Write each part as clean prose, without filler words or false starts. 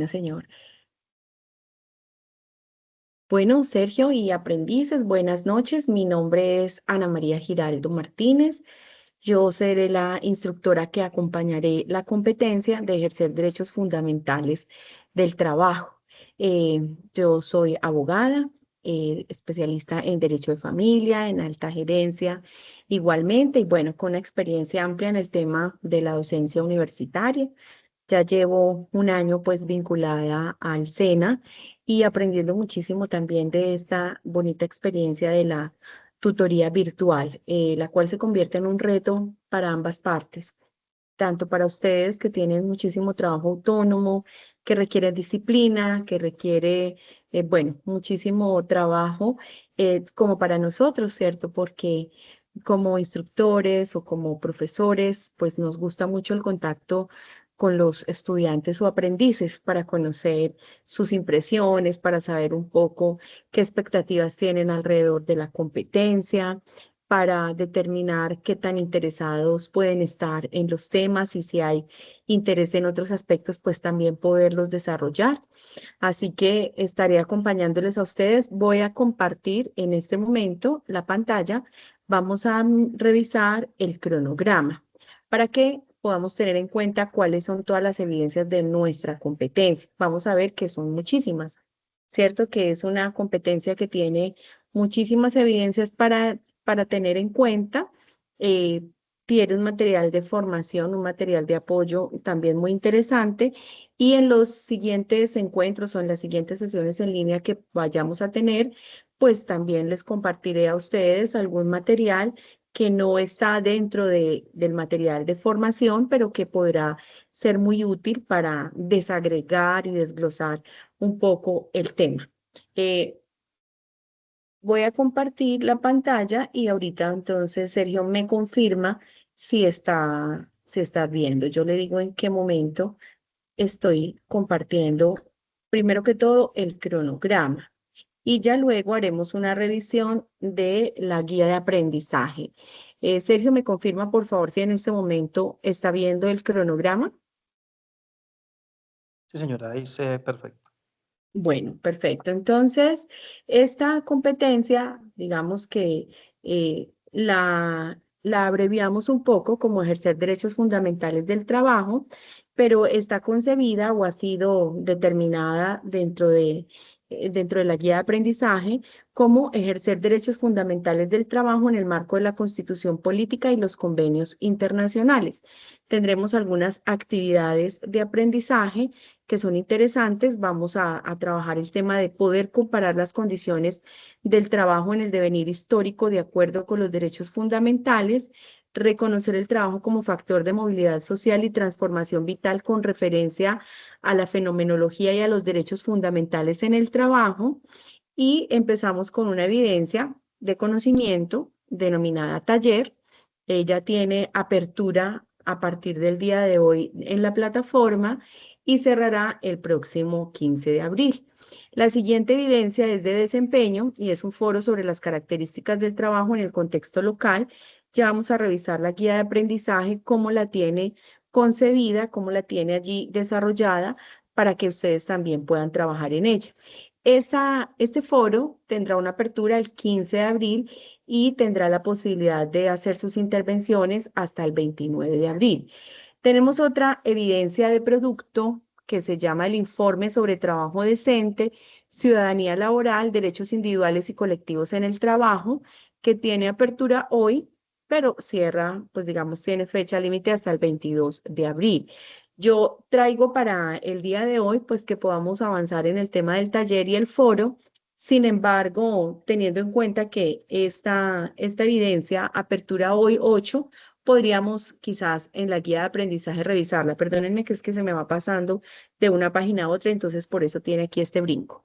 Señor. Bueno, Sergio y aprendices, buenas noches. Mi nombre es Ana María Giraldo Martínez. Yo seré la instructora que acompañaré la competencia de ejercer derechos fundamentales del trabajo. Yo soy abogada, especialista en derecho de familia, en alta gerencia, igualmente, y bueno, con una experiencia amplia en el tema de la docencia universitaria. Ya llevo un año pues vinculada al SENA y aprendiendo muchísimo también de esta bonita experiencia de la tutoría virtual, la cual se convierte en un reto para ambas partes, tanto para ustedes que tienen muchísimo trabajo autónomo, que requiere disciplina, que requiere, bueno, muchísimo trabajo, como para nosotros, ¿cierto? Porque como instructores o como profesores, pues nos gusta mucho el contacto con los estudiantes o aprendices para conocer sus impresiones, para saber un poco qué expectativas tienen alrededor de la competencia, para determinar qué tan interesados pueden estar en los temas y si hay interés en otros aspectos, pues también poderlos desarrollar. Así que estaré acompañándoles a ustedes. Voy a compartir en este momento la pantalla. Vamos a revisar el cronograma para que podamos tener en cuenta cuáles son todas las evidencias de nuestra competencia. Vamos a ver que son muchísimas, ¿cierto? Que es una competencia que tiene muchísimas evidencias para tener en cuenta. eh, Tiene un material de formación, un material de apoyo también muy interesante. Y en los siguientes encuentros o en las siguientes sesiones en línea que vayamos a tener, pues también les compartiré a ustedes algún material que no está dentro del material de formación, pero que podrá ser muy útil para desagregar y desglosar un poco el tema. Eh, Voy a compartir la pantalla y ahorita entonces Sergio me confirma si está viendo. Yo le digo en qué momento estoy compartiendo, primero que todo, el cronograma y ya luego haremos una revisión de la guía de aprendizaje. Sergio, ¿me confirma por favor si en este momento está viendo el cronograma? Sí, señora, dice perfecto. Bueno, perfecto. Entonces, esta competencia, digamos que la abreviamos un poco como ejercer derechos fundamentales del trabajo, pero está concebida o ha sido determinada dentro de la guía de aprendizaje como ejercer derechos fundamentales del trabajo en el marco de la Constitución Política y los convenios internacionales. Tendremos algunas actividades de aprendizaje que son interesantes. Vamos a trabajar el tema de poder comparar las condiciones del trabajo en el devenir histórico de acuerdo con los derechos fundamentales, reconocer el trabajo como factor de movilidad social y transformación vital con referencia a la fenomenología y a los derechos fundamentales en el trabajo. Y empezamos con una evidencia de conocimiento denominada taller. Ella tiene apertura a partir del día de hoy en la plataforma y cerrará el próximo 15 de abril. La siguiente evidencia es de desempeño y es un foro sobre las características del trabajo en el contexto local. Ya vamos a revisar la guía de aprendizaje, cómo la tiene concebida, cómo la tiene allí desarrollada para que ustedes también puedan trabajar en ella. Este foro tendrá una apertura el 15 de abril y tendrá la posibilidad de hacer sus intervenciones hasta el 29 de abril. Tenemos otra evidencia de producto que se llama el informe sobre trabajo decente, ciudadanía laboral, derechos individuales y colectivos en el trabajo, que tiene apertura hoy, pero cierra, pues digamos, tiene fecha límite hasta el 22 de abril. Yo traigo para el día de hoy, pues que podamos avanzar en el tema del taller y el foro. Sin embargo, teniendo en cuenta que esta evidencia apertura hoy 8, podríamos quizás en la guía de aprendizaje revisarla. Perdónenme que es que se me va pasando de una página a otra, entonces por eso tiene aquí este brinco.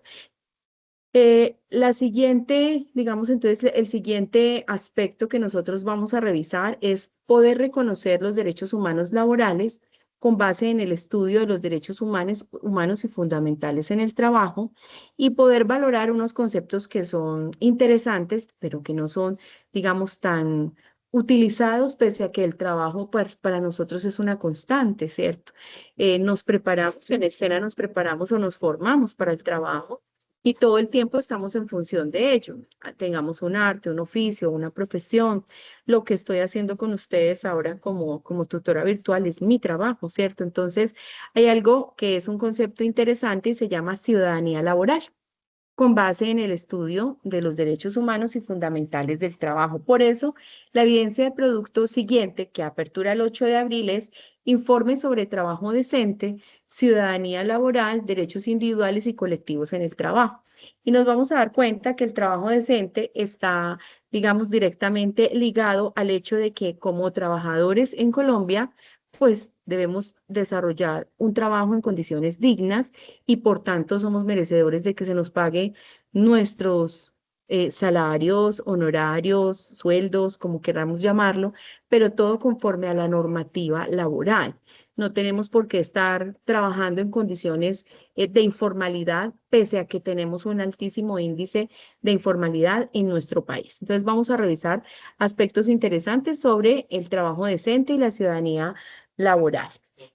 La siguiente, digamos entonces, el siguiente aspecto que nosotros vamos a revisar es poder reconocer los derechos humanos laborales con base en el estudio de los derechos humanos y fundamentales en el trabajo y poder valorar unos conceptos que son interesantes, pero que no son, digamos, tan utilizados pese a que el trabajo pues, para nosotros es una constante, ¿cierto? Nos preparamos, en escena nos preparamos o nos formamos para el trabajo y todo el tiempo estamos en función de ello. Tengamos un arte, un oficio, una profesión. Lo que estoy haciendo con ustedes ahora como tutora virtual es mi trabajo, ¿cierto? Entonces, hay algo que es un concepto interesante y se llama ciudadanía laboral con base en el estudio de los derechos humanos y fundamentales del trabajo. Por eso, la evidencia de producto siguiente, que apertura el 8 de abril, es informe sobre trabajo decente, ciudadanía laboral, derechos individuales y colectivos en el trabajo. Y nos vamos a dar cuenta que el trabajo decente está, digamos, directamente ligado al hecho de que como trabajadores en Colombia, pues debemos desarrollar un trabajo en condiciones dignas y por tanto somos merecedores de que se nos pague nuestros salarios, honorarios, sueldos, como queramos llamarlo, pero todo conforme a la normativa laboral. No tenemos por qué estar trabajando en condiciones de informalidad, pese a que tenemos un altísimo índice de informalidad en nuestro país. Entonces vamos a revisar aspectos interesantes sobre el trabajo decente y la ciudadanía laboral.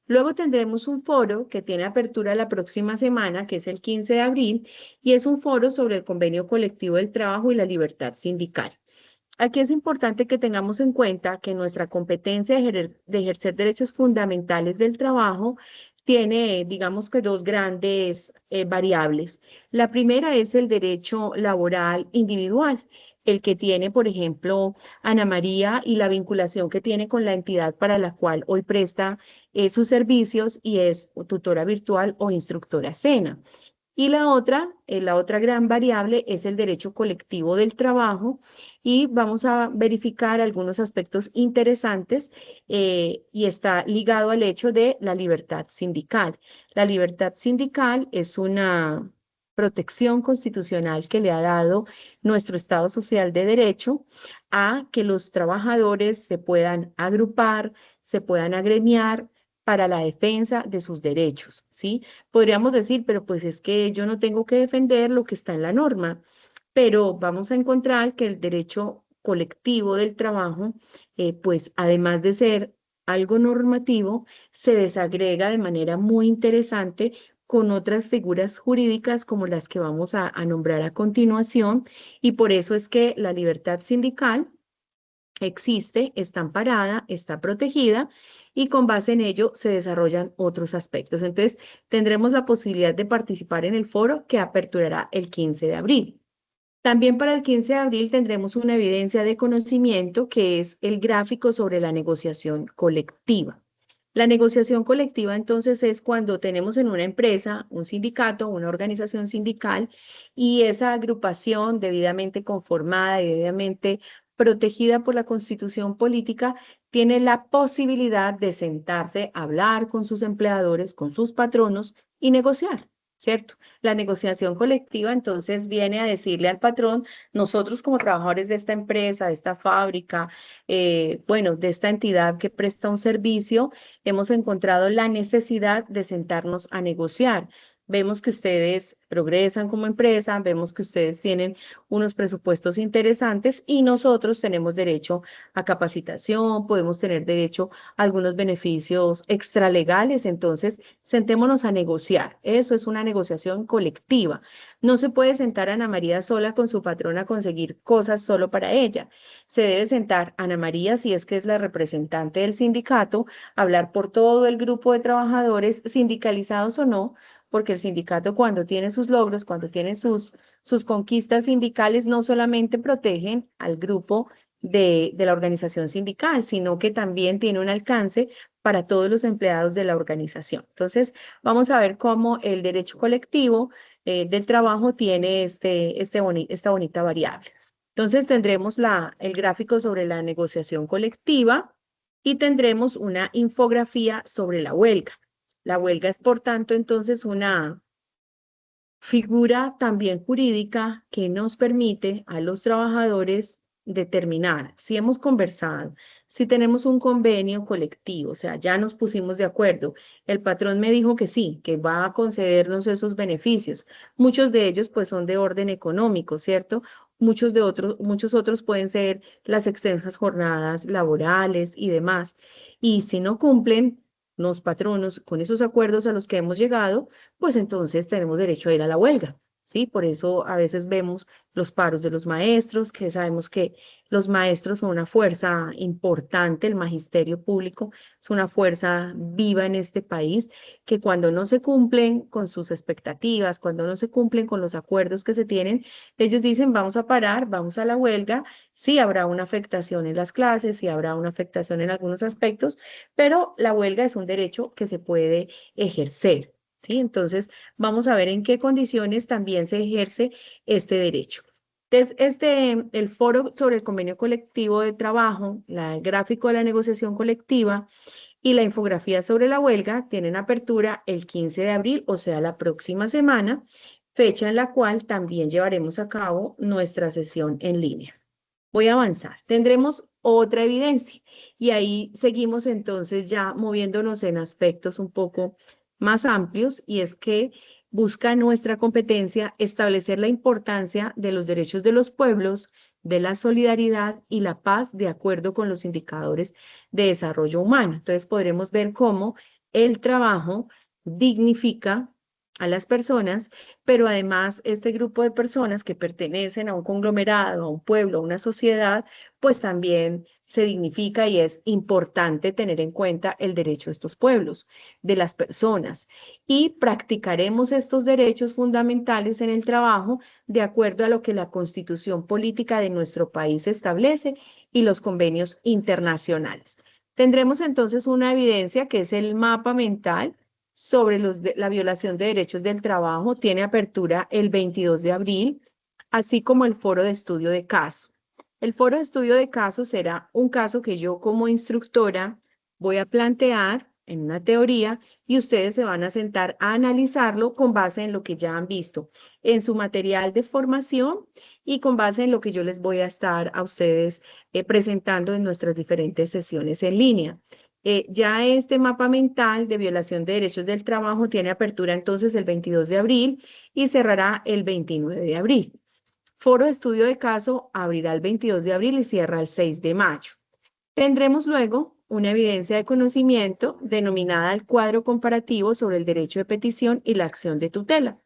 Luego tendremos un foro que tiene apertura la próxima semana, que es el 15 de abril, y es un foro sobre el convenio colectivo del trabajo y la libertad sindical. Aquí es importante que tengamos en cuenta que nuestra competencia de ejercer derechos fundamentales del trabajo tiene, digamos que dos grandes variables. La primera es el derecho laboral individual, el que tiene, por ejemplo, Ana María y la vinculación que tiene con la entidad para la cual hoy presta sus servicios y es tutora virtual o instructora SENA. Y la otra gran variable es el derecho colectivo del trabajo y vamos a verificar algunos aspectos interesantes y está ligado al hecho de la libertad sindical. La libertad sindical es una protección constitucional que le ha dado nuestro Estado Social de Derecho a que los trabajadores se puedan agrupar, se puedan agremiar para la defensa de sus derechos, ¿sí? Podríamos decir, pero pues es que yo no tengo que defender lo que está en la norma, pero vamos a encontrar que el derecho colectivo del trabajo, pues además de ser algo normativo, se desagrega de manera muy interesante con otras figuras jurídicas como las que vamos a nombrar a continuación, y por eso es que la libertad sindical existe, está amparada, está protegida y con base en ello se desarrollan otros aspectos. Entonces, tendremos la posibilidad de participar en el foro que aperturará el 15 de abril. También para el 15 de abril tendremos una evidencia de conocimiento que es el gráfico sobre la negociación colectiva. La negociación colectiva entonces es cuando tenemos en una empresa un sindicato, una organización sindical y esa agrupación debidamente conformada y debidamente protegida por la Constitución política tiene la posibilidad de sentarse a hablar con sus empleadores, con sus patronos y negociar. ¿Cierto? La negociación colectiva entonces viene a decirle al patrón, nosotros como trabajadores de esta empresa, de esta fábrica, bueno, de esta entidad que presta un servicio, hemos encontrado la necesidad de sentarnos a negociar. Vemos que ustedes progresan como empresa, vemos que ustedes tienen unos presupuestos interesantes y nosotros tenemos derecho a capacitación, podemos tener derecho a algunos beneficios extralegales, entonces sentémonos a negociar. Eso es una negociación colectiva. No se puede sentar a Ana María sola con su patrona a conseguir cosas solo para ella. Se debe sentar Ana María, si es que es la representante del sindicato, hablar por todo el grupo de trabajadores, sindicalizados o no, porque el sindicato cuando tiene sus logros, cuando tiene sus conquistas sindicales, no solamente protegen al grupo de la organización sindical, sino que también tiene un alcance para todos los empleados de la organización. Entonces, vamos a ver cómo el derecho colectivo del trabajo tiene esta bonita variable. Entonces, tendremos el gráfico sobre la negociación colectiva y tendremos una infografía sobre la huelga. La huelga es, por tanto, entonces una figura también jurídica que nos permite a los trabajadores determinar si hemos conversado, si tenemos un convenio colectivo, o sea, ya nos pusimos de acuerdo. El patrón me dijo que sí, que va a concedernos esos beneficios. Muchos de ellos pues son de orden económico, ¿cierto? muchos otros pueden ser las extensas jornadas laborales y demás. Y si no cumplen los patronos con esos acuerdos a los que hemos llegado, pues entonces tenemos derecho a ir a la huelga. ¿Sí? Por eso a veces vemos los paros de los maestros, que sabemos que los maestros son una fuerza importante, el magisterio público es una fuerza viva en este país, que cuando no se cumplen con sus expectativas, cuando no se cumplen con los acuerdos que se tienen, ellos dicen, vamos a parar, vamos a la huelga, sí habrá una afectación en las clases, sí habrá una afectación en algunos aspectos, pero la huelga es un derecho que se puede ejercer. ¿Sí? Entonces, vamos a ver en qué condiciones también se ejerce este derecho. Entonces, el foro sobre el convenio colectivo de trabajo, el gráfico de la negociación colectiva y la infografía sobre la huelga tienen apertura el 15 de abril, o sea, la próxima semana, fecha en la cual también llevaremos a cabo nuestra sesión en línea. Voy a avanzar. Tendremos otra evidencia y ahí seguimos entonces ya moviéndonos en aspectos un poco más amplios y es que busca nuestra competencia establecer la importancia de los derechos de los pueblos, de la solidaridad y la paz de acuerdo con los indicadores de desarrollo humano. Entonces podremos ver cómo el trabajo dignifica a las personas, pero además este grupo de personas que pertenecen a un conglomerado, a un pueblo, a una sociedad, pues también se dignifica y es importante tener en cuenta el derecho de estos pueblos, de las personas, y practicaremos estos derechos fundamentales en el trabajo de acuerdo a lo que la Constitución política de nuestro país establece y los convenios internacionales. Tendremos entonces una evidencia que es el mapa mental sobre la violación de derechos del trabajo. Tiene apertura el 22 de abril, así como el foro de estudio de caso. El foro de estudio de caso será un caso que yo como instructora voy a plantear en una teoría y ustedes se van a sentar a analizarlo con base en lo que ya han visto en su material de formación y con base en lo que yo les voy a estar a ustedes presentando en nuestras diferentes sesiones en línea. Ya este mapa mental de violación de derechos del trabajo tiene apertura entonces el 22 de abril y cerrará el 29 de abril. Foro de estudio de caso abrirá el 22 de abril y cierra el 6 de mayo. Tendremos luego una evidencia de conocimiento denominada el cuadro comparativo sobre el derecho de petición y la acción de tutela.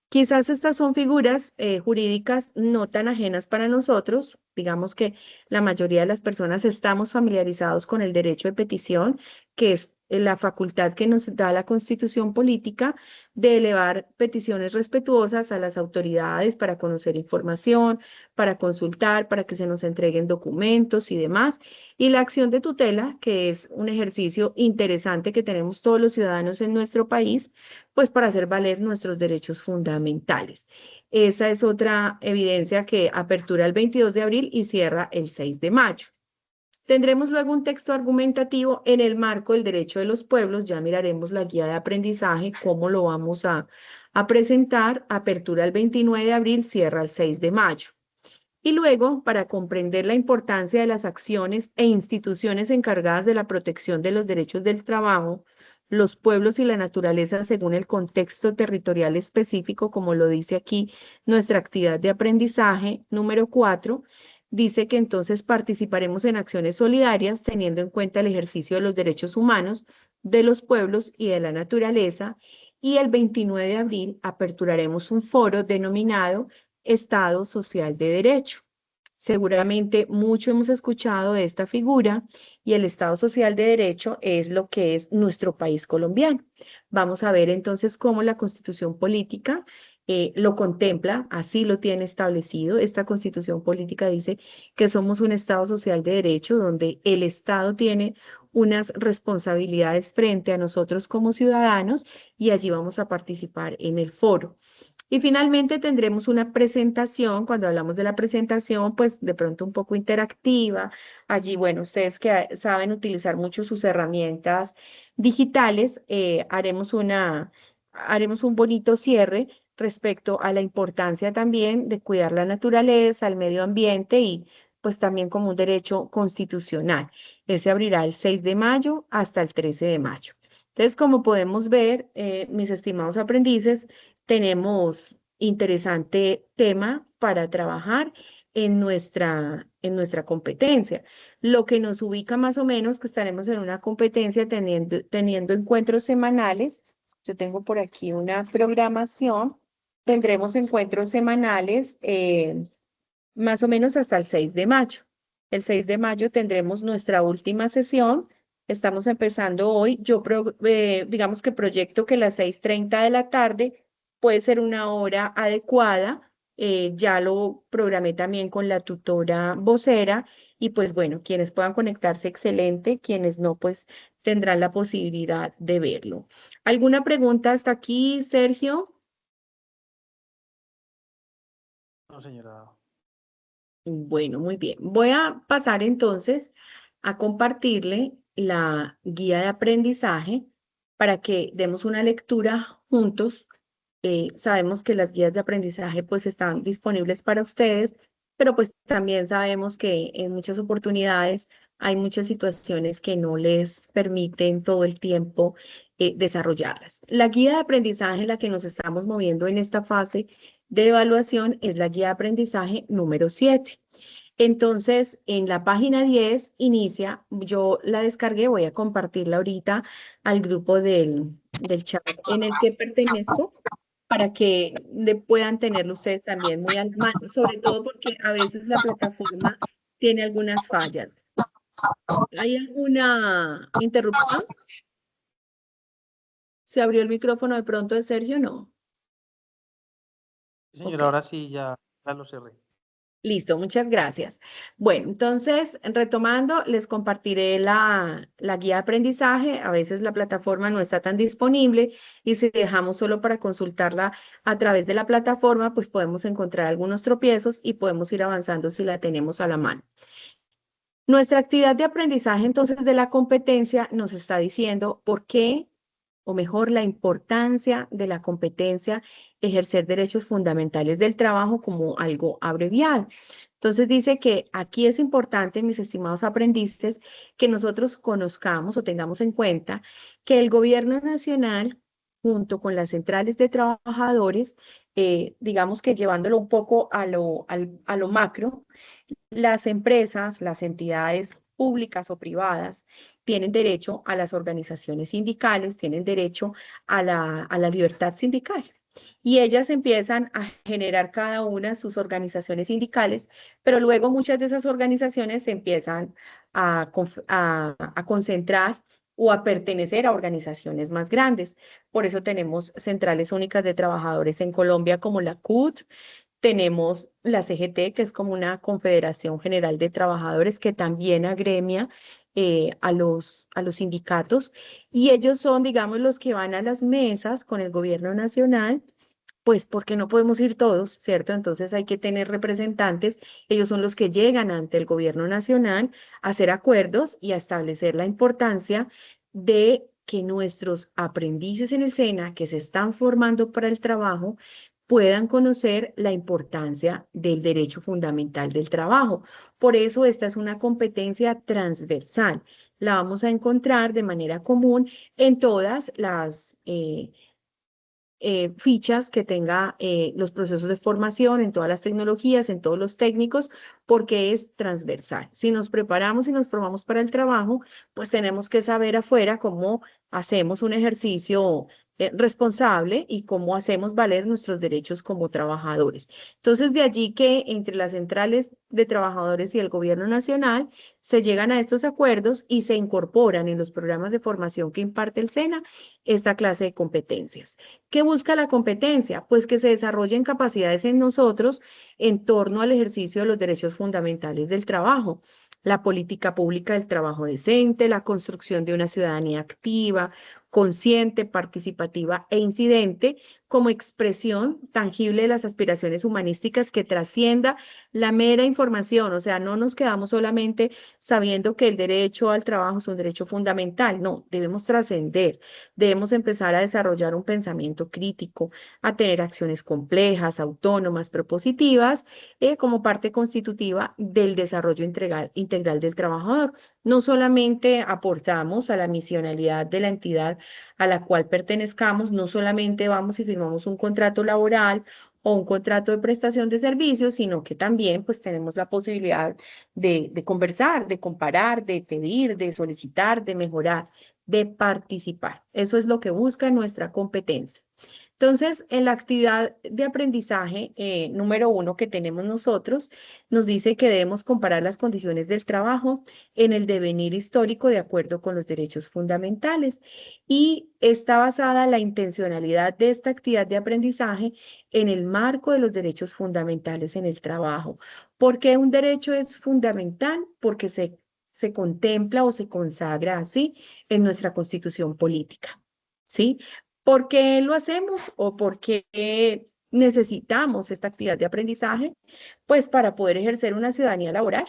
Quizás estas son figuras jurídicas no tan ajenas para nosotros. Digamos que la mayoría de las personas estamos familiarizados con el derecho de petición, que es la facultad que nos da la Constitución política de elevar peticiones respetuosas a las autoridades para conocer información, para consultar, para que se nos entreguen documentos y demás. Y la acción de tutela, que es un ejercicio interesante que tenemos todos los ciudadanos en nuestro país, pues para hacer valer nuestros derechos fundamentales. Esa es otra evidencia que apertura el 22 de abril y cierra el 6 de mayo. Tendremos luego un texto argumentativo en el marco del derecho de los pueblos. Ya miraremos la guía de aprendizaje, cómo lo vamos a presentar. Apertura el 29 de abril, cierra el 6 de mayo. Y luego, para comprender la importancia de las acciones e instituciones encargadas de la protección de los derechos del trabajo, los pueblos y la naturaleza según el contexto territorial específico, como lo dice aquí nuestra actividad de aprendizaje número 4, dice que entonces participaremos en acciones solidarias teniendo en cuenta el ejercicio de los derechos humanos de los pueblos y de la naturaleza. Y el 29 de abril aperturaremos un foro denominado Estado Social de Derecho. Seguramente mucho hemos escuchado de esta figura y el Estado Social de Derecho es lo que es nuestro país colombiano. Vamos a ver entonces cómo la Constitución Política lo contempla, así lo tiene establecido. Esta Constitución Política dice que somos un Estado Social de Derecho donde el Estado tiene unas responsabilidades frente a nosotros como ciudadanos y allí vamos a participar en el foro. Y finalmente tendremos una presentación, cuando hablamos de la presentación, pues de pronto un poco interactiva. Allí, bueno, ustedes que saben utilizar mucho sus herramientas digitales, haremos un bonito cierre respecto a la importancia también de cuidar la naturaleza, el medio ambiente y pues también como un derecho constitucional. Ese abrirá el 6 de mayo hasta el 13 de mayo. Entonces, como podemos ver, mis estimados aprendices, tenemos interesante tema para trabajar en nuestra competencia. Lo que nos ubica más o menos que estaremos en una competencia teniendo encuentros semanales. Yo tengo por aquí una programación. Tendremos encuentros semanales más o menos hasta el 6 de mayo. El 6 de mayo tendremos nuestra última sesión. Estamos empezando hoy. Digamos que proyecto que las 6:30 de la tarde puede ser una hora adecuada. Ya lo programé también con la tutora vocera y pues bueno, quienes puedan conectarse, excelente. Quienes no, pues tendrán la posibilidad de verlo. ¿Alguna pregunta hasta aquí, Sergio? No, señora. Bueno, muy bien. Voy a pasar entonces a compartirle la guía de aprendizaje para que demos una lectura juntos. Sabemos que las guías de aprendizaje pues están disponibles para ustedes, pero pues también sabemos que en muchas oportunidades hay muchas situaciones que no les permiten todo el tiempo desarrollarlas. La guía de aprendizaje en la que nos estamos moviendo en esta fase de evaluación es la guía de aprendizaje número 7. Entonces, en la página 10 inicia, yo la descargué, voy a compartirla ahorita al grupo del chat en el que pertenezco para que le puedan tenerlo ustedes también muy al mano, sobre todo porque a veces la plataforma tiene algunas fallas. ¿Hay alguna interrupción? ¿Se abrió el micrófono de pronto de Sergio? No. Sí, Ok. señora, ahora sí ya lo cerré. Listo, muchas gracias. Bueno, entonces, retomando, les compartiré la guía de aprendizaje. A veces la plataforma no está tan disponible y si dejamos solo para consultarla a través de la plataforma, pues podemos encontrar algunos tropiezos y podemos ir avanzando si la tenemos a la mano. Nuestra actividad de aprendizaje entonces de la competencia nos está diciendo por qué, o mejor, la importancia de la competencia, ejercer derechos fundamentales del trabajo como algo abreviado. Entonces dice que aquí es importante, mis estimados aprendices, que nosotros conozcamos o tengamos en cuenta que el gobierno nacional, junto con las centrales de trabajadores, digamos que llevándolo un poco a lo macro, las empresas, las entidades públicas o privadas tienen derecho a las organizaciones sindicales, tienen derecho a la libertad sindical. Y ellas empiezan a generar cada una sus organizaciones sindicales, pero luego muchas de esas organizaciones se empiezan a concentrar o a pertenecer a organizaciones más grandes. Por eso tenemos centrales únicas de trabajadores en Colombia como la CUT, tenemos la CGT, que es como una Confederación General de Trabajadores que también agremia a los sindicatos y ellos son, digamos, los que van a las mesas con el gobierno nacional, pues porque no podemos ir todos, ¿cierto? Entonces hay que tener representantes, ellos son los que llegan ante el gobierno nacional a hacer acuerdos y a establecer la importancia de que nuestros aprendices en el SENA que se están formando para el trabajo puedan conocer la importancia del derecho fundamental del trabajo. Por eso esta es una competencia transversal. La vamos a encontrar de manera común en todas las fichas que tenga los procesos de formación, en todas las tecnologías, en todos los técnicos, porque es transversal. Si nos preparamos y nos formamos para el trabajo, pues tenemos que saber afuera cómo hacemos un ejercicio responsable y cómo hacemos valer nuestros derechos como trabajadores. Entonces, de allí que entre las centrales de trabajadores y el gobierno nacional se llegan a estos acuerdos y se incorporan en los programas de formación que imparte el SENA esta clase de competencias. ¿Qué busca la competencia? Pues que se desarrollen capacidades en nosotros en torno al ejercicio de los derechos fundamentales del trabajo, la política pública del trabajo decente, la construcción de una ciudadanía activa, consciente, participativa e incidente como expresión tangible de las aspiraciones humanísticas que trascienda la mera información. O sea, no nos quedamos solamente sabiendo que el derecho al trabajo es un derecho fundamental, no, debemos trascender. Debemos empezar a desarrollar un pensamiento crítico, a tener acciones complejas, autónomas, propositivas, como parte constitutiva del desarrollo integral del trabajador. No solamente aportamos a la misionalidad de la entidad a la cual pertenezcamos, no solamente vamos y firmamos un contrato laboral o un contrato de prestación de servicios, sino que también pues tenemos la posibilidad de conversar, de comparar, de pedir, de solicitar, de mejorar, de participar. Eso es lo que busca nuestra competencia. Entonces, en la actividad de aprendizaje número 1 que tenemos nosotros, nos dice que debemos comparar las condiciones del trabajo en el devenir histórico de acuerdo con los derechos fundamentales. Y está basada la intencionalidad de esta actividad de aprendizaje en el marco de los derechos fundamentales en el trabajo. ¿Por qué un derecho es fundamental? Porque se contempla o se consagra así en nuestra Constitución política. ¿Sí? ¿Por qué lo hacemos o por qué necesitamos esta actividad de aprendizaje? Pues para poder ejercer una ciudadanía laboral,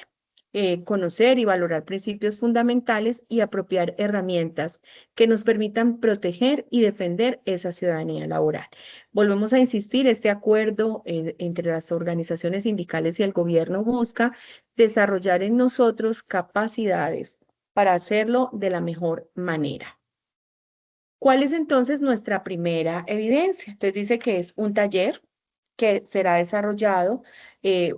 conocer y valorar principios fundamentales y apropiar herramientas que nos permitan proteger y defender esa ciudadanía laboral. Volvemos a insistir, este acuerdo entre las organizaciones sindicales y el gobierno busca desarrollar en nosotros capacidades para hacerlo de la mejor manera. ¿Cuál es entonces nuestra primera evidencia? Entonces dice que es un taller que será desarrollado, eh,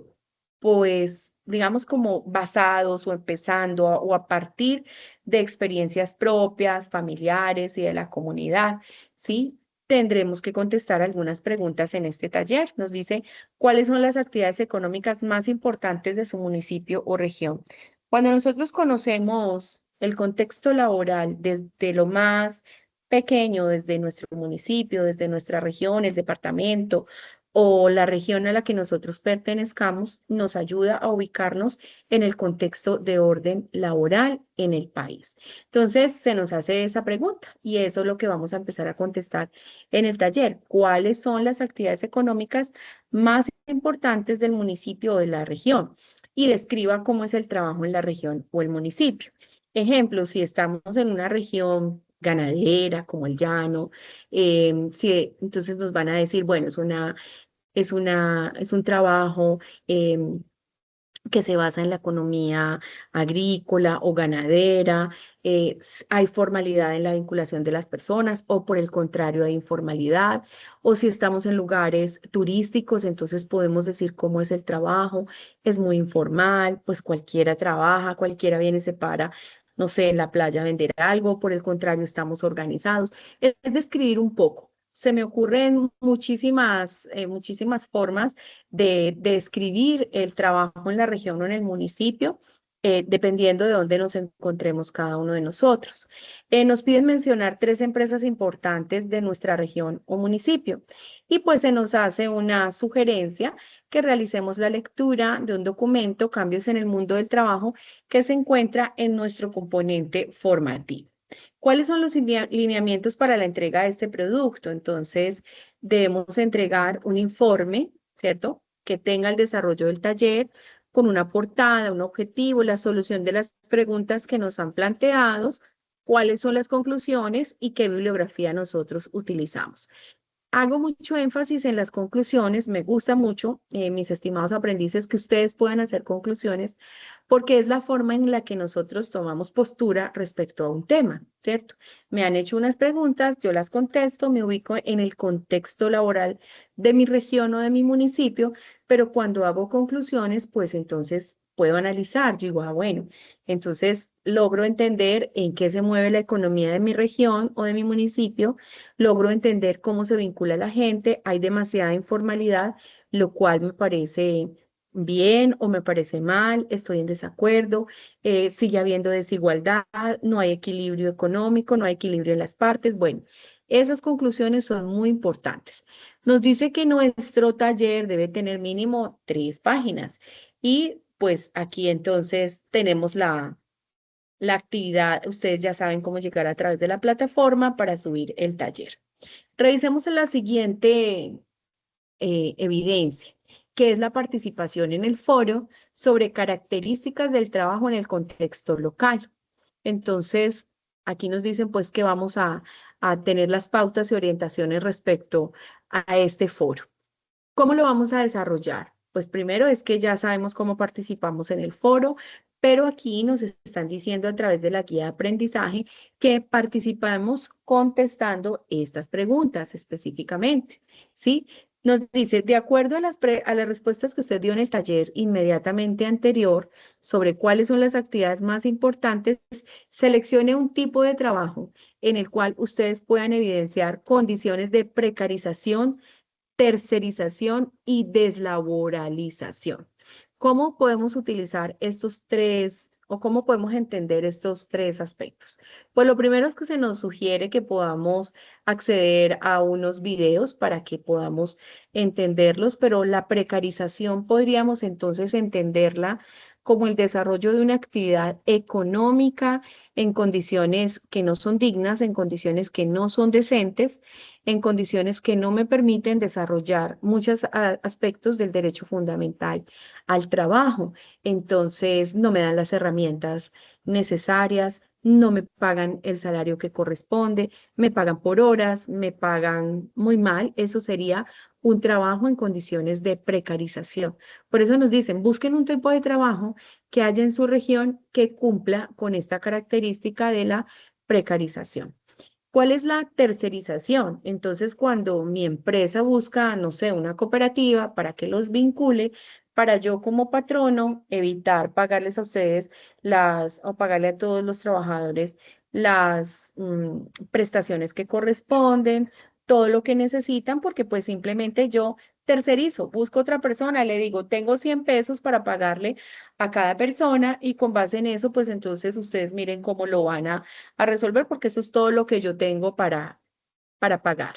pues, digamos, como basados o empezando o a partir de experiencias propias, familiares y de la comunidad, ¿sí? Tendremos que contestar algunas preguntas en este taller. Nos dice cuáles son las actividades económicas más importantes de su municipio o región. Cuando nosotros conocemos el contexto laboral desde lo más pequeño, desde nuestro municipio, desde nuestra región, el departamento o la región a la que nosotros pertenezcamos, nos ayuda a ubicarnos en el contexto de orden laboral en el país. Entonces, se nos hace esa pregunta y eso es lo que vamos a empezar a contestar en el taller. ¿Cuáles son las actividades económicas más importantes del municipio o de la región? Y describa cómo es el trabajo en la región o el municipio. Ejemplo, si estamos en una región ganadera como el llano, entonces nos van a decir, bueno, es un trabajo que se basa en la economía agrícola o ganadera, hay formalidad en la vinculación de las personas o por el contrario hay informalidad, o si estamos en lugares turísticos, entonces podemos decir cómo es el trabajo, es muy informal, pues cualquiera trabaja, cualquiera viene y se para, no sé, en la playa a vender algo, por el contrario estamos organizados, es describir un poco. Se me ocurren muchísimas formas de describir el trabajo en la región o en el municipio, dependiendo de dónde nos encontremos cada uno de nosotros. Nos piden mencionar 3 empresas importantes de nuestra región o municipio y pues se nos hace una sugerencia que realicemos la lectura de un documento, Cambios en el mundo del trabajo, que se encuentra en nuestro componente formativo. ¿Cuáles son los lineamientos para la entrega de este producto? Entonces, debemos entregar un informe, ¿cierto? Que tenga el desarrollo del taller con una portada, un objetivo, la solución de las preguntas que nos han planteado, cuáles son las conclusiones y qué bibliografía nosotros utilizamos. Hago mucho énfasis en las conclusiones, me gusta mucho, mis estimados aprendices, que ustedes puedan hacer conclusiones, porque es la forma en la que nosotros tomamos postura respecto a un tema, ¿cierto? Me han hecho unas preguntas, yo las contesto, me ubico en el contexto laboral de mi región o de mi municipio, pero cuando hago conclusiones, pues entonces puedo analizar, yo digo, bueno, entonces logro entender en qué se mueve la economía de mi región o de mi municipio, logro entender cómo se vincula la gente, hay demasiada informalidad, lo cual me parece bien o me parece mal, estoy en desacuerdo, sigue habiendo desigualdad, no hay equilibrio económico, no hay equilibrio en las partes. Bueno, esas conclusiones son muy importantes. Nos dice que nuestro taller debe tener mínimo 3 páginas y pues aquí entonces tenemos la actividad, ustedes ya saben cómo llegar a través de la plataforma para subir el taller. Revisemos la siguiente evidencia, que es la participación en el foro sobre características del trabajo en el contexto local. Entonces, aquí nos dicen pues que vamos a tener las pautas y orientaciones respecto a este foro. ¿Cómo lo vamos a desarrollar? Pues primero es que ya sabemos cómo participamos en el foro, pero aquí nos están diciendo a través de la guía de aprendizaje que participamos contestando estas preguntas específicamente, ¿sí? Nos dice, de acuerdo a a las respuestas que usted dio en el taller inmediatamente anterior sobre cuáles son las actividades más importantes, seleccione un tipo de trabajo en el cual ustedes puedan evidenciar condiciones de precarización, tercerización y deslaboralización. ¿Cómo podemos utilizar estos tres o cómo podemos entender estos tres aspectos? Pues lo primero es que se nos sugiere que podamos acceder a unos videos para que podamos entenderlos, pero la precarización podríamos entonces entenderla como el desarrollo de una actividad económica en condiciones que no son dignas, en condiciones que no son decentes, en condiciones que no me permiten desarrollar muchos aspectos del derecho fundamental al trabajo. Entonces, no me dan las herramientas necesarias, no me pagan el salario que corresponde, me pagan por horas, me pagan muy mal. Eso sería un trabajo en condiciones de precarización. Por eso nos dicen, busquen un tipo de trabajo que haya en su región que cumpla con esta característica de la precarización. ¿Cuál es la tercerización? Entonces, cuando mi empresa busca, no sé, una cooperativa para que los vincule, para yo como patrono evitar pagarles a ustedes o pagarle a todos los trabajadores las prestaciones que corresponden, todo lo que necesitan, porque pues simplemente yo tercerizo, busco otra persona, le digo, tengo 100 pesos para pagarle a cada persona y con base en eso, pues entonces ustedes miren cómo lo van a resolver porque eso es todo lo que yo tengo para pagar.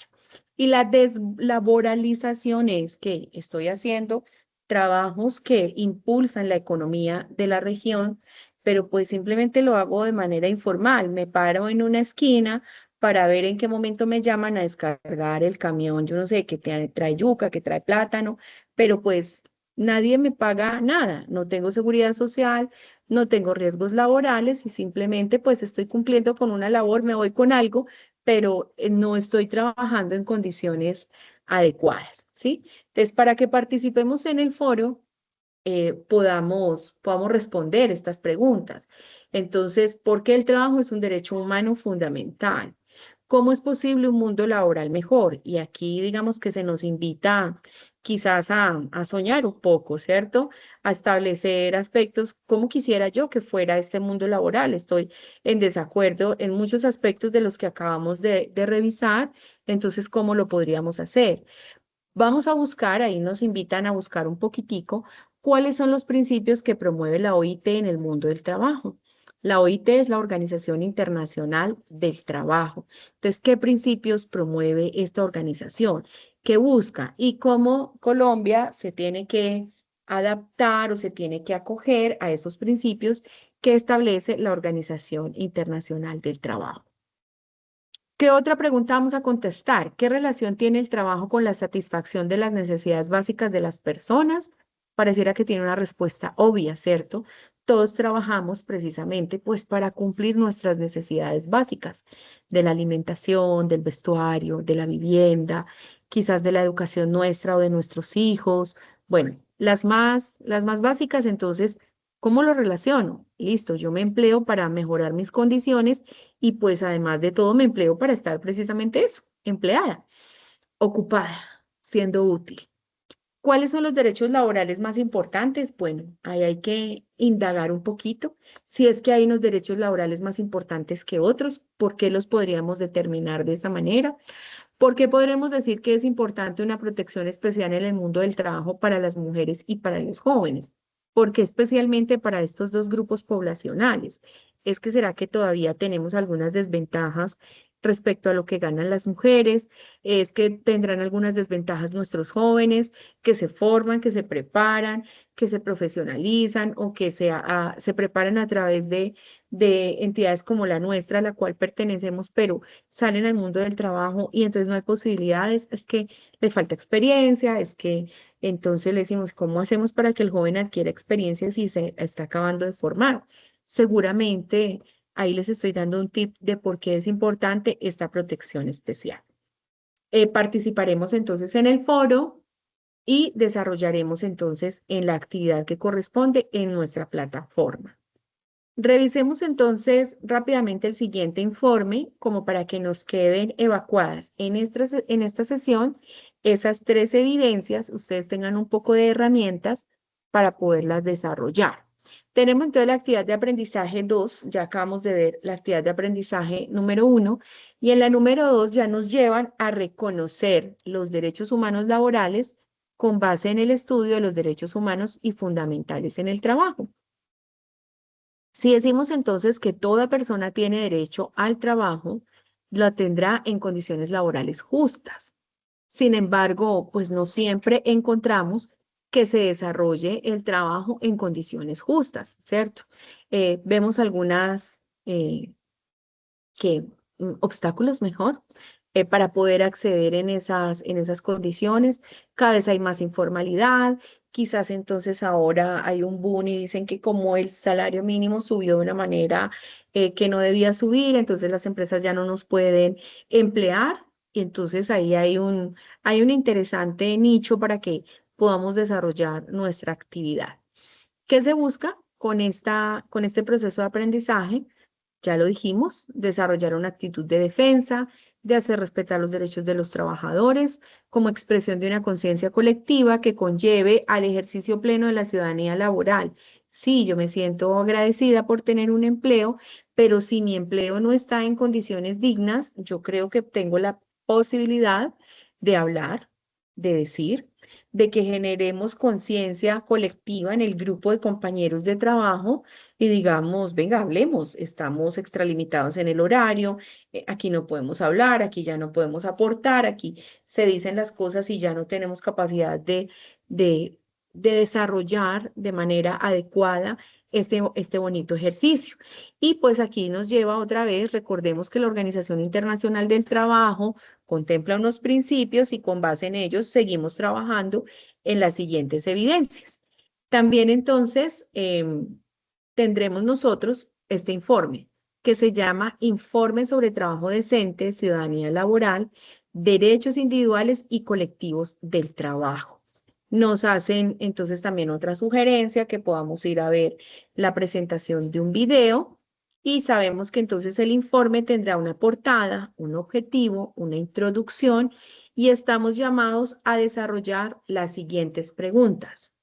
Y la deslaboralización es que estoy haciendo trabajos que impulsan la economía de la región, pero pues simplemente lo hago de manera informal. Me paro en una esquina para ver en qué momento me llaman a descargar el camión, yo no sé, que trae yuca, que trae plátano, pero pues nadie me paga nada, no tengo seguridad social, no tengo riesgos laborales y simplemente pues estoy cumpliendo con una labor, me voy con algo, pero no estoy trabajando en condiciones adecuadas, ¿sí? Entonces, para que participemos en el foro, podamos responder estas preguntas. Entonces, ¿por qué el trabajo es un derecho humano fundamental? ¿Cómo es posible un mundo laboral mejor? Y aquí digamos que se nos invita quizás a soñar un poco, ¿cierto? A establecer aspectos como quisiera yo que fuera este mundo laboral. Estoy en desacuerdo en muchos aspectos de los que acabamos de revisar. Entonces, ¿cómo lo podríamos hacer? Vamos a buscar, ahí nos invitan a buscar un poquitico, cuáles son los principios que promueve la OIT en el mundo del trabajo. La OIT es la Organización Internacional del Trabajo. Entonces, ¿qué principios promueve esta organización? ¿Qué busca? Y cómo Colombia se tiene que adaptar o se tiene que acoger a esos principios que establece la Organización Internacional del Trabajo. ¿Qué otra pregunta vamos a contestar? ¿Qué relación tiene el trabajo con la satisfacción de las necesidades básicas de las personas? Pareciera que tiene una respuesta obvia, ¿cierto? Todos trabajamos precisamente pues para cumplir nuestras necesidades básicas de la alimentación, del vestuario, de la vivienda, quizás de la educación nuestra o de nuestros hijos. Bueno, las más básicas, entonces, ¿cómo lo relaciono? Listo, yo me empleo para mejorar mis condiciones y pues además de todo me empleo para estar precisamente eso, empleada, ocupada, siendo útil. ¿Cuáles son los derechos laborales más importantes? Bueno, ahí hay que indagar un poquito. Si es que hay unos derechos laborales más importantes que otros, ¿por qué los podríamos determinar de esa manera? ¿Por qué podremos decir que es importante una protección especial en el mundo del trabajo para las mujeres y para los jóvenes? ¿Por qué especialmente para estos dos grupos poblacionales? ¿Es que será que todavía tenemos algunas desventajas respecto a lo que ganan las mujeres? ¿Es que tendrán algunas desventajas nuestros jóvenes que se forman, que se preparan, que se profesionalizan o que se preparan a través de entidades como la nuestra, a la cual pertenecemos, pero salen al mundo del trabajo y entonces no hay posibilidades? Es que le falta experiencia, es que entonces le decimos, ¿cómo hacemos para que el joven adquiera experiencia si se está acabando de formar? Seguramente ahí les estoy dando un tip de por qué es importante esta protección especial. Participaremos entonces en el foro y desarrollaremos entonces en la actividad que corresponde en nuestra plataforma. Revisemos entonces rápidamente el siguiente informe como para que nos queden evacuadas en esta sesión esas tres evidencias, ustedes tengan un poco de herramientas para poderlas desarrollar. Tenemos entonces la actividad de aprendizaje 2, ya acabamos de ver la actividad de aprendizaje número 1, y en la número 2 ya nos llevan a reconocer los derechos humanos laborales con base en el estudio de los derechos humanos y fundamentales en el trabajo. Si decimos entonces que toda persona tiene derecho al trabajo, la tendrá en condiciones laborales justas. Sin embargo, pues no siempre encontramos que se desarrolle el trabajo en condiciones justas, ¿cierto? Vemos algunas que obstáculos mejor para poder acceder en esas condiciones. Cada vez hay más informalidad, quizás entonces ahora hay un boom y dicen que como el salario mínimo subió de una manera que no debía subir, entonces las empresas ya no nos pueden emplear y entonces ahí hay un interesante nicho para que podamos desarrollar nuestra actividad. ¿Qué se busca con este proceso de aprendizaje? Ya lo dijimos, desarrollar una actitud de defensa, de hacer respetar los derechos de los trabajadores, como expresión de una conciencia colectiva que conlleve al ejercicio pleno de la ciudadanía laboral. Sí, yo me siento agradecida por tener un empleo, pero si mi empleo no está en condiciones dignas, yo creo que tengo la posibilidad de hablar, de decir, de que generemos conciencia colectiva en el grupo de compañeros de trabajo y digamos, venga, hablemos, estamos extralimitados en el horario, aquí no podemos hablar, aquí ya no podemos aportar, aquí se dicen las cosas y ya no tenemos capacidad de, de desarrollar de manera adecuada este bonito ejercicio. Y pues aquí nos lleva otra vez, recordemos que la Organización Internacional del Trabajo contempla unos principios y con base en ellos seguimos trabajando en las siguientes evidencias. También entonces tendremos nosotros este informe que se llama Informe sobre Trabajo Decente, Ciudadanía Laboral, Derechos Individuales y Colectivos del Trabajo. Nos hacen entonces también otra sugerencia que podamos ir a ver la presentación de un video y sabemos que entonces el informe tendrá una portada, un objetivo, una introducción y estamos llamados a desarrollar las siguientes preguntas.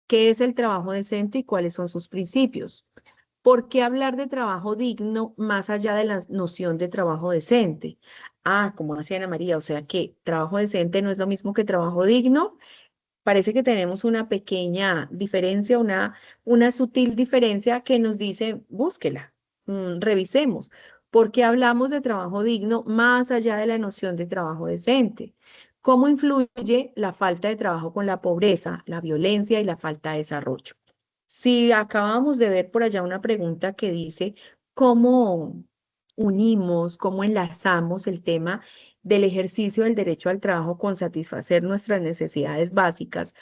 ¿Qué es el trabajo decente y cuáles son sus principios? ¿Por qué hablar de trabajo digno más allá de la noción de trabajo decente? Ah, como decía Ana María, o sea que trabajo decente no es lo mismo que trabajo digno. Parece que tenemos una pequeña diferencia, una sutil diferencia que nos dice, búsquela, revisemos. ¿Por qué hablamos de trabajo digno más allá de la noción de trabajo decente? ¿Cómo influye la falta de trabajo con la pobreza, la violencia y la falta de desarrollo? Si acabamos de ver por allá una pregunta que dice, ¿cómo unimos, cómo enlazamos el tema del ejercicio del derecho al trabajo con satisfacer nuestras necesidades básicas?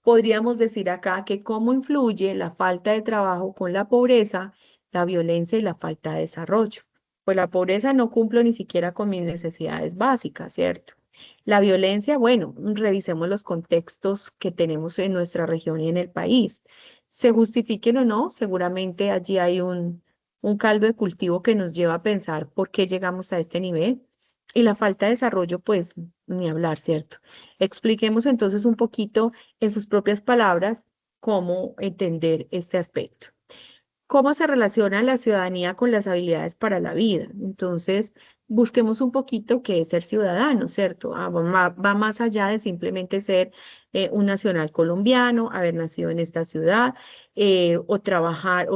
Podríamos decir acá que cómo influye la falta de trabajo con la pobreza, la violencia y la falta de desarrollo. Pues la pobreza no cumplo ni siquiera con mis necesidades básicas, ¿cierto? La violencia, bueno, revisemos los contextos que tenemos en nuestra región y en el país. Se justifiquen o no, seguramente allí hay un caldo de cultivo que nos lleva a pensar por qué llegamos a este nivel. Y la falta de desarrollo, pues, ni hablar, ¿cierto? Expliquemos entonces un poquito en sus propias palabras cómo entender este aspecto. ¿Cómo se relaciona la ciudadanía con las habilidades para la vida? Entonces, busquemos un poquito qué es ser ciudadano, ¿cierto? Va más allá de simplemente ser un nacional colombiano, haber nacido en esta ciudad o trabajar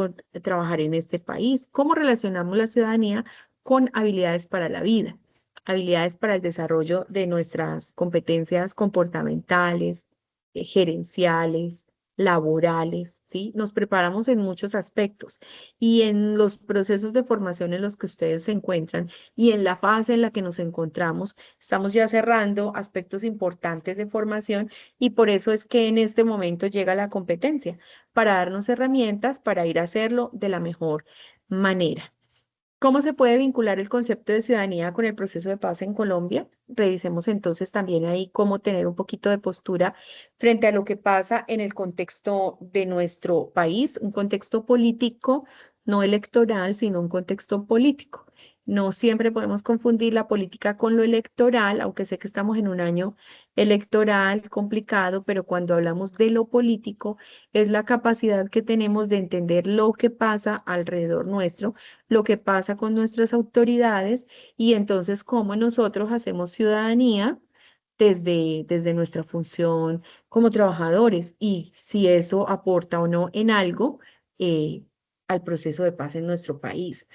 en este país. ¿Cómo relacionamos la ciudadanía con habilidades para la vida? Habilidades para el desarrollo de nuestras competencias comportamentales, gerenciales, laborales, ¿sí? Nos preparamos en muchos aspectos y en los procesos de formación en los que ustedes se encuentran y en la fase en la que nos encontramos, estamos ya cerrando aspectos importantes de formación y por eso es que en este momento llega la competencia, para darnos herramientas para ir a hacerlo de la mejor manera. ¿Cómo se puede vincular el concepto de ciudadanía con el proceso de paz en Colombia? Revisemos entonces también ahí cómo tener un poquito de postura frente a lo que pasa en el contexto de nuestro país, un contexto político, no electoral, sino un contexto político. No siempre podemos confundir la política con lo electoral, aunque sé que estamos en un año electoral complicado, pero cuando hablamos de lo político, es la capacidad que tenemos de entender lo que pasa alrededor nuestro, lo que pasa con nuestras autoridades y entonces cómo nosotros hacemos ciudadanía desde nuestra función como trabajadores y si eso aporta o no en algo eh, al proceso de paz en nuestro país.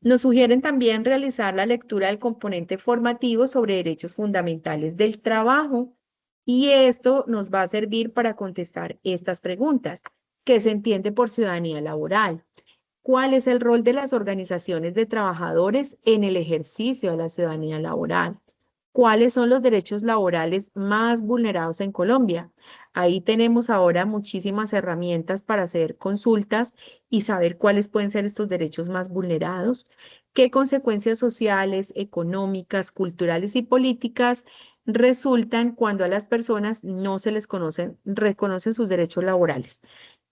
Nos sugieren también realizar la lectura del componente formativo sobre derechos fundamentales del trabajo y esto nos va a servir para contestar estas preguntas. ¿Qué se entiende por ciudadanía laboral? ¿Cuál es el rol de las organizaciones de trabajadores en el ejercicio de la ciudadanía laboral? ¿Cuáles son los derechos laborales más vulnerados en Colombia? Ahí tenemos ahora muchísimas herramientas para hacer consultas y saber cuáles pueden ser estos derechos más vulnerados. ¿Qué consecuencias sociales, económicas, culturales y políticas resultan cuando a las personas no se les reconocen sus derechos laborales?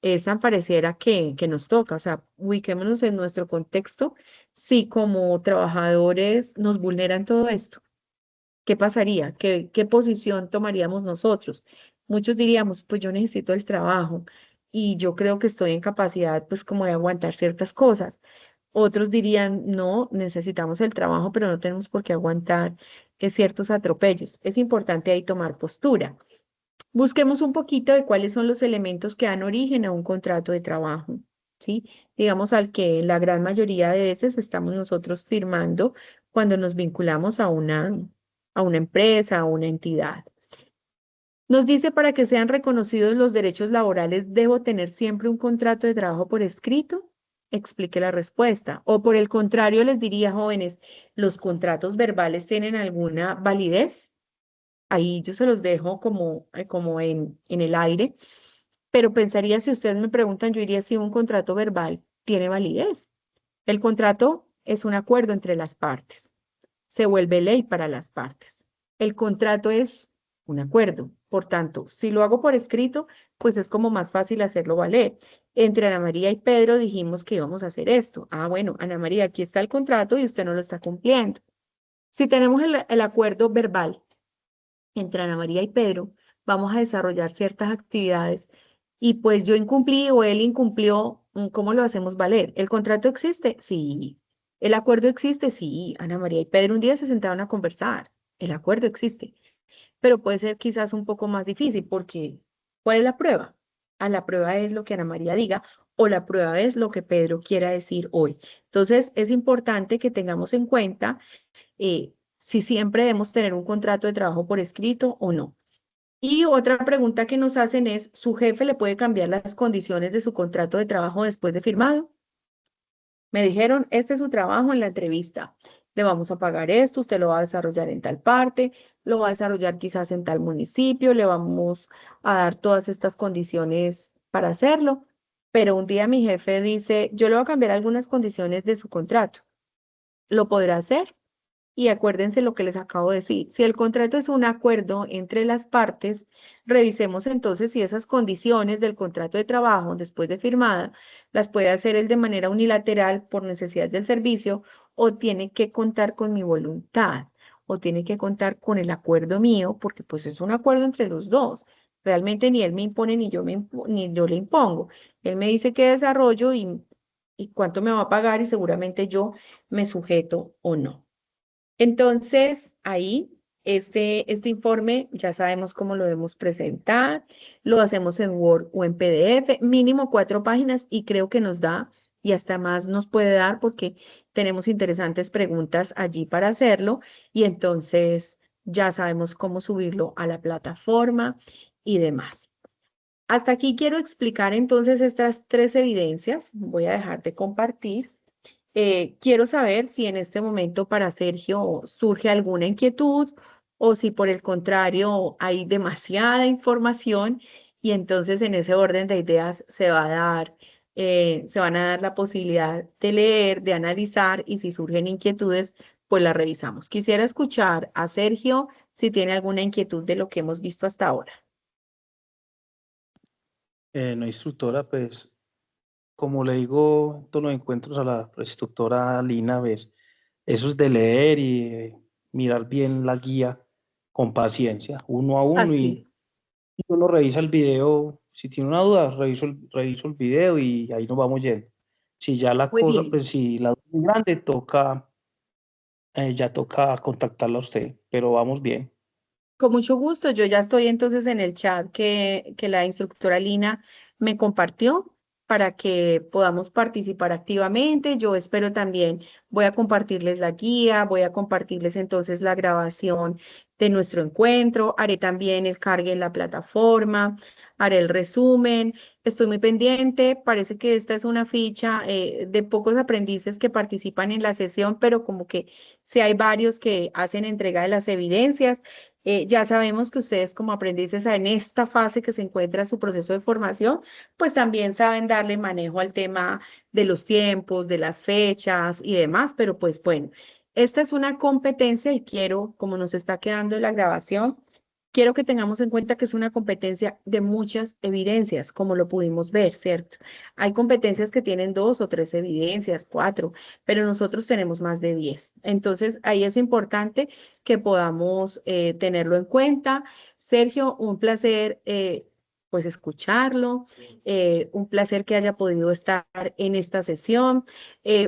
Esa pareciera que nos toca, o sea, ubiquémonos en nuestro contexto, si como trabajadores nos vulneran todo esto, ¿qué pasaría? ¿Qué posición tomaríamos nosotros? Muchos diríamos, pues yo necesito el trabajo y yo creo que estoy en capacidad, pues como de aguantar ciertas cosas. Otros dirían, no, necesitamos el trabajo, pero no tenemos por qué aguantar ciertos atropellos. Es importante ahí tomar postura. Busquemos un poquito de cuáles son los elementos que dan origen a un contrato de trabajo, ¿sí? Digamos al que la gran mayoría de veces estamos nosotros firmando cuando nos vinculamos a una empresa, a una entidad. Nos dice, para que sean reconocidos los derechos laborales, ¿debo tener siempre un contrato de trabajo por escrito? Explique la respuesta. O por el contrario, les diría, jóvenes, ¿los contratos verbales tienen alguna validez? Ahí yo se los dejo como en el aire, pero pensaría, si ustedes me preguntan, yo diría si un contrato verbal tiene validez. El contrato es un acuerdo entre las partes, se vuelve ley para las partes. El contrato es un acuerdo, por tanto, si lo hago por escrito, pues es como más fácil hacerlo valer. Entre Ana María y Pedro dijimos que íbamos a hacer esto. Ah, bueno, Ana María, aquí está el contrato y usted no lo está cumpliendo. Si tenemos el acuerdo verbal entre Ana María y Pedro, vamos a desarrollar ciertas actividades y pues yo incumplí o él incumplió, ¿cómo lo hacemos valer? ¿El contrato existe? Sí. ¿El acuerdo existe? Sí. Ana María y Pedro un día se sentaron a conversar. El acuerdo existe, pero puede ser quizás un poco más difícil porque ¿cuál es la prueba? A la prueba es lo que Ana María diga o la prueba es lo que Pedro quiera decir hoy. Entonces, es importante que tengamos en cuenta si siempre debemos tener un contrato de trabajo por escrito o no. Y otra pregunta que nos hacen es, ¿su jefe le puede cambiar las condiciones de su contrato de trabajo después de firmado? Me dijeron, este es su trabajo en la entrevista. Le vamos a pagar esto, usted lo va a desarrollar en tal parte, lo va a desarrollar quizás en tal municipio, le vamos a dar todas estas condiciones para hacerlo. Pero un día mi jefe dice, yo le voy a cambiar algunas condiciones de su contrato. ¿Lo podrá hacer? Y acuérdense lo que les acabo de decir. Si el contrato es un acuerdo entre las partes, revisemos entonces si esas condiciones del contrato de trabajo, después de firmada, las puede hacer él de manera unilateral por necesidad del servicio o tiene que contar con mi voluntad o tiene que contar con el acuerdo mío, porque pues es un acuerdo entre los dos. Realmente ni él me impone ni yo le impongo. Él me dice qué desarrollo y cuánto me va a pagar y seguramente yo me sujeto o no. Entonces, ahí, este informe ya sabemos cómo lo debemos presentar, lo hacemos en Word o en PDF, mínimo 4 páginas y creo que nos da y hasta más nos puede dar porque tenemos interesantes preguntas allí para hacerlo y entonces ya sabemos cómo subirlo a la plataforma y demás. Hasta aquí quiero explicar entonces estas 3 evidencias. Voy a dejar de compartir. Quiero saber si en este momento para Sergio surge alguna inquietud o si por el contrario hay demasiada información y entonces en ese orden de ideas se van a dar la posibilidad de leer, de analizar y si surgen inquietudes, pues las revisamos. Quisiera escuchar a Sergio si tiene alguna inquietud de lo que hemos visto hasta ahora. No, instructora, pues, como le digo en todos los encuentros a la instructora Lina, ¿ves? eso es de leer y mirar bien la guía con paciencia, uno a uno, Así. y uno revisa el video. Si tiene una duda, reviso el video y ahí nos vamos yendo. Si ya la Muy cosa, bien. pues si la duda es grande, ya toca contactarla a usted, pero vamos bien. Con mucho gusto. Yo ya estoy entonces en el chat que la instructora Lina me compartió para que podamos participar activamente. Yo espero también, voy a compartirles la guía, voy a compartirles entonces la grabación de nuestro encuentro, haré también el cargue en la plataforma, haré el resumen. Estoy muy pendiente, parece que esta es una ficha de pocos aprendices que participan en la sesión, pero como que sí hay varios que hacen entrega de las evidencias. Ya sabemos que ustedes como aprendices en esta fase que se encuentra su proceso de formación, pues también saben darle manejo al tema de los tiempos, de las fechas y demás, pero pues bueno, esta es una competencia y quiero, como nos está quedando en la grabación, quiero que tengamos en cuenta que es una competencia de muchas evidencias, como lo pudimos ver, ¿cierto? Hay competencias que tienen 2 o 3 evidencias, 4, pero nosotros tenemos más de 10. Entonces, ahí es importante que podamos tenerlo en cuenta. Sergio, un placer pues escucharlo, un placer que haya podido estar en esta sesión.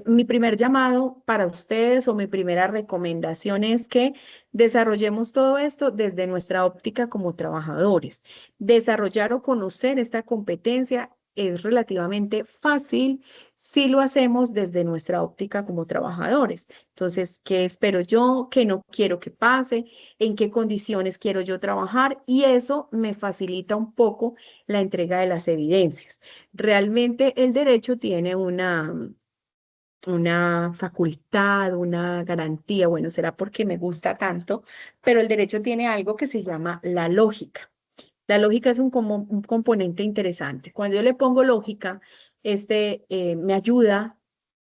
Mi primer llamado para ustedes o mi primera recomendación es que desarrollemos todo esto desde nuestra óptica como trabajadores. Desarrollar o conocer esta competencia es relativamente fácil si lo hacemos desde nuestra óptica como trabajadores. Entonces, ¿qué espero yo? ¿Qué no quiero que pase? ¿En qué condiciones quiero yo trabajar? Y eso me facilita un poco la entrega de las evidencias. Realmente el derecho tiene una facultad, una garantía, bueno, será porque me gusta tanto, pero el derecho tiene algo que se llama la lógica. La lógica es un componente interesante. Cuando yo le pongo lógica, me ayuda,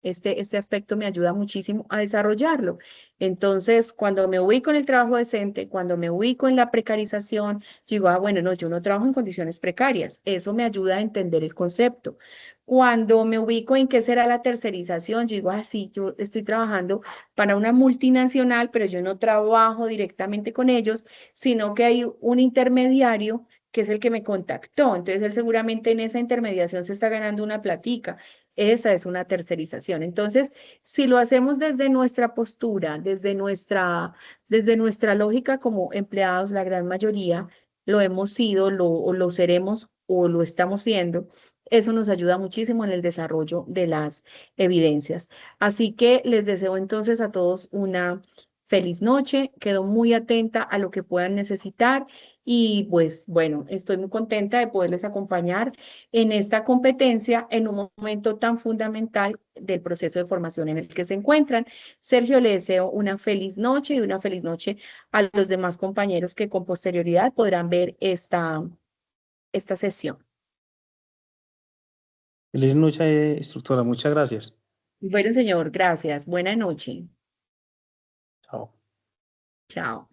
este aspecto me ayuda muchísimo a desarrollarlo. Entonces, cuando me ubico en el trabajo decente, cuando me ubico en la precarización, digo, ah, bueno, no, yo no trabajo en condiciones precarias. Eso me ayuda a entender el concepto. Cuando me ubico en qué será la tercerización, yo digo, ah, sí, yo estoy trabajando para una multinacional, pero yo no trabajo directamente con ellos, sino que hay un intermediario que es el que me contactó. Entonces, él seguramente en esa intermediación se está ganando una platica. Esa es una tercerización. Entonces, si lo hacemos desde nuestra postura, desde nuestra lógica como empleados, la gran mayoría lo hemos sido, o lo seremos o lo estamos siendo, eso nos ayuda muchísimo en el desarrollo de las evidencias. Así que les deseo entonces a todos una feliz noche. Quedo muy atenta a lo que puedan necesitar y pues bueno, estoy muy contenta de poderles acompañar en esta competencia en un momento tan fundamental del proceso de formación en el que se encuentran. Sergio, le deseo una feliz noche y una feliz noche a los demás compañeros que con posterioridad podrán ver esta sesión. Feliz noche, instructora, muchas gracias. Bueno, señor, gracias. Buena noche. Chao. Chao.